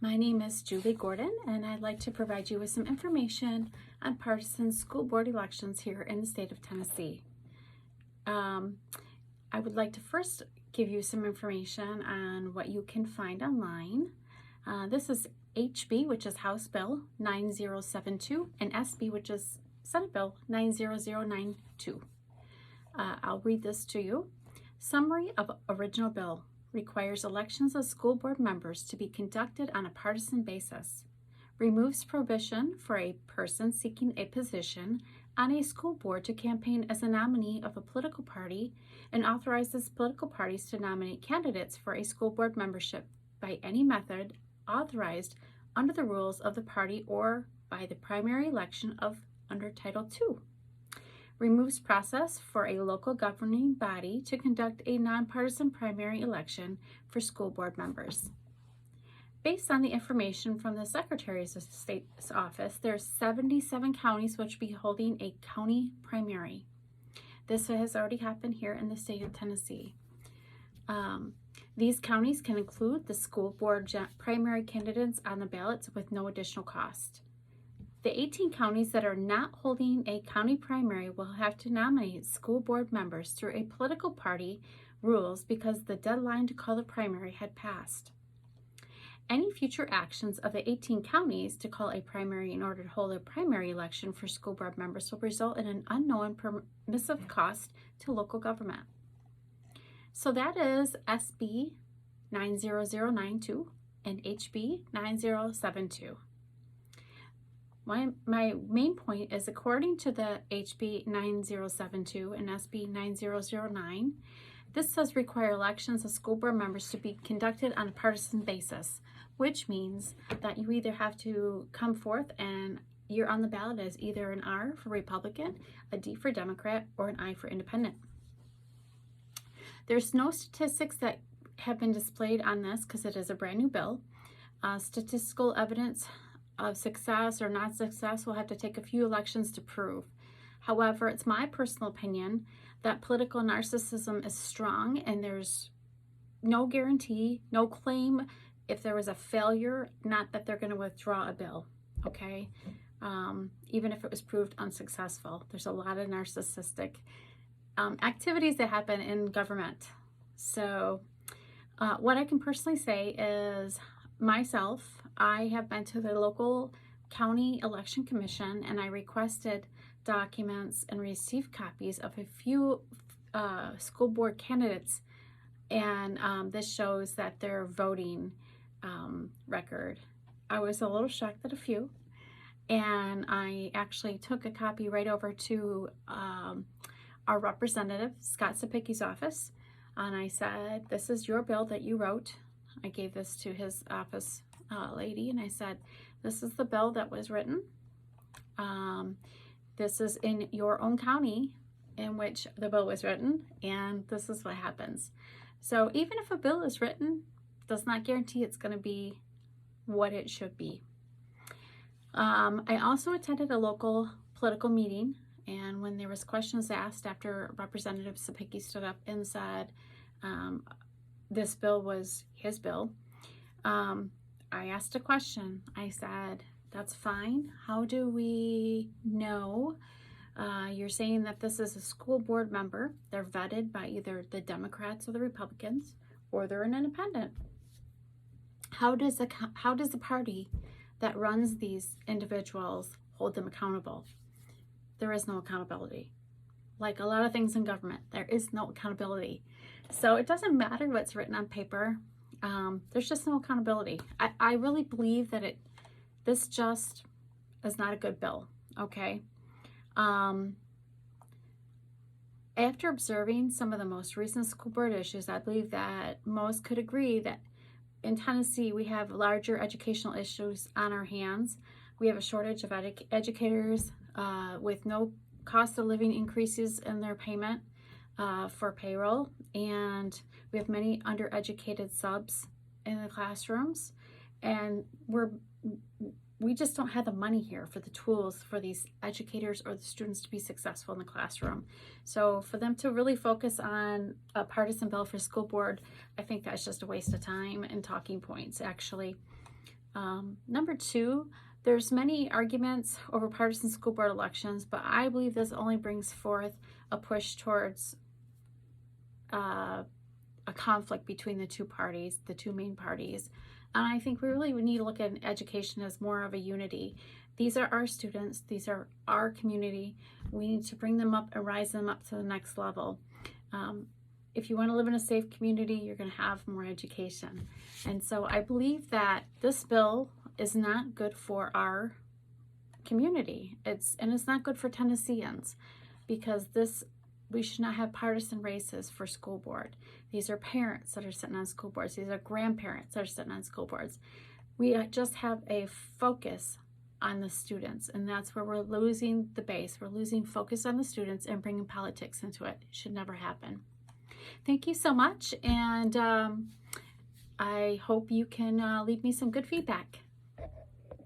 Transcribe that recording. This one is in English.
My name is Julie Gordon, and I'd like to provide you with some information on partisan school board elections here in the state of Tennessee. I would like to first give you some information on what you can find online. This is HB, which is House Bill 9072, and SB, which is Senate Bill 90092. I'll read this to you. Summary of original bill. Requires elections of school board members to be conducted on a partisan basis, removes prohibition for a person seeking a position on a school board to campaign as a nominee of a political party, and authorizes political parties to nominate candidates for a school board membership by any method authorized under the rules of the party or by the primary election of under Title II. Removes process for a local governing body to conduct a nonpartisan primary election for school board members. Based on the information from the Secretary of State's office, there are 77 counties which will be holding a county primary. This has already happened here in the state of Tennessee. These counties can include the school board primary candidates on the ballots with no additional cost. The 18 counties that are not holding a county primary will have to nominate school board members through a political party rules because the deadline to call the primary had passed. Any future actions of the 18 counties to call a primary in order to hold a primary election for school board members will result in an unknown permissive cost to local government. So that is SB 90092 and HB 9072. My main point is, according to the HB 9072 and SB 9009, this does require elections of school board members to be conducted on a partisan basis, which means that you either have to come forth and you're on the ballot as either an R for Republican, a D for Democrat, or an I for Independent. There's no statistics that have been displayed on this because it is a brand new bill. Statistical evidence of success or not success will have to take a few elections to prove. However, it's my personal opinion that political narcissism is strong, and there's no guarantee, no claim if there was a failure, not that they're going to withdraw a bill, okay? Even if it was proved unsuccessful. There's a lot of narcissistic activities that happen in government. So what I can personally say is, myself, I have been to the local county election commission and I requested documents and received copies of a few school board candidates, and this shows that their voting record. I was a little shocked at a few, and I actually took a copy right over to our representative, Scott Sapicki's office, and I said, "This is your bill that you wrote." I gave this to his office lady, and I said, "This is the bill that was written. This is in your own county in which the bill was written, and this is what happens." So even if a bill is written, does not guarantee it's going to be what it should be. I also attended a local political meeting, and when there was questions asked after Representative Sapicki stood up and said this bill was his bill, I asked a question. I said, "That's fine. How do we know? You're saying that this is a school board member. They're vetted by either the Democrats or the Republicans, or they're an independent. How does the party that runs these individuals hold them accountable?" There is no accountability. Like a lot of things in government, there is no accountability. So it doesn't matter what's written on paper. There's just no accountability. I really believe that this just is not a good bill, okay? After observing some of the most recent school board issues, I believe that most could agree that in Tennessee we have larger educational issues on our hands. We have a shortage of educators with no cost of living increases in their payment for payroll, and we have many undereducated subs in the classrooms, and we just don't have the money here for the tools for these educators or the students to be successful in the classroom. So for them to really focus on a partisan bill for school board, I think that's just a waste of time and talking points, actually. Number two, there's many arguments over partisan school board elections, but I believe this only brings forth a push towards a conflict between the two parties, the two main parties. And I think we really need to look at education as more of a unity. These are our students, these are our community. We need to bring them up and rise them up to the next level. If you want to live in a safe community, you're going to have more education. And so I believe that this bill is not good for our community. It's not good for Tennesseans, because we should not have partisan races for school board. These are parents that are sitting on school boards. These are grandparents that are sitting on school boards. We just have a focus on the students, and that's where we're losing the base. We're losing focus on the students and bringing politics into it. It should never happen. Thank you so much, and I hope you can leave me some good feedback.